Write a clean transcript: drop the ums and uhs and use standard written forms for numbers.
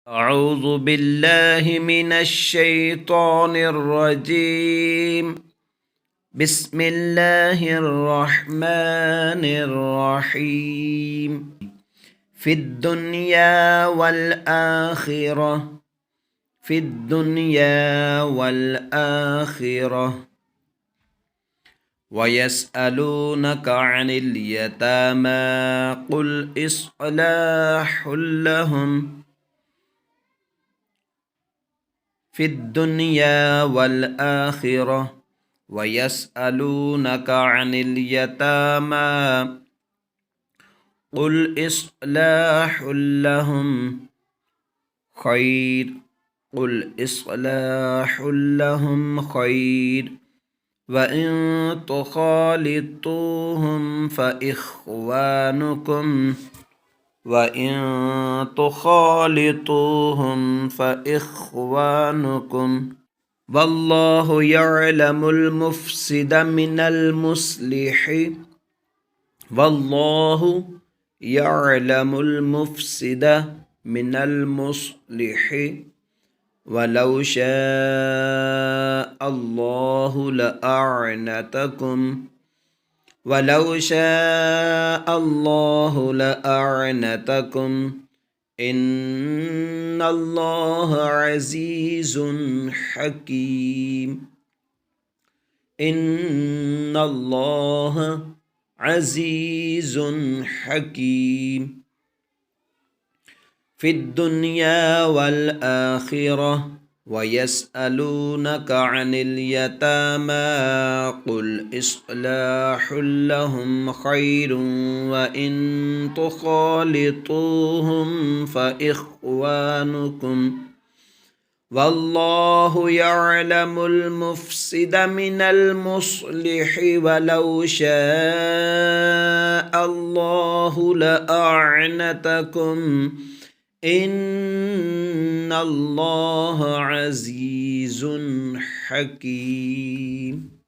أعوذ بالله من الشيطان الرجيم. بسم الله الرحمن الرحيم. في الدنيا والآخرة في الدنيا والآخرة ويسألونك عن اليتامى قل إصلاح لهم في الدنيا والآخرة ويسألونك عن اليتامى قل إصلاح لهم خير قل إصلاح لهم خير وإن تخالطوهم فإخوانكم والله يعلم المفسد من المصلح والله يعلم المفسد من المصلح ولو شاء الله لأعنتكم إن الله عزيز حكيم. إن الله عزيز حكيم. في الدنيا والآخرة ويسألونك عن اليتامى قل إصلاح لهم خير وإن تخالطوهم فإخوانكم والله يعلم المفسد من المصلح ولو شاء الله لأعنتكم إن الله عزيز حكيم.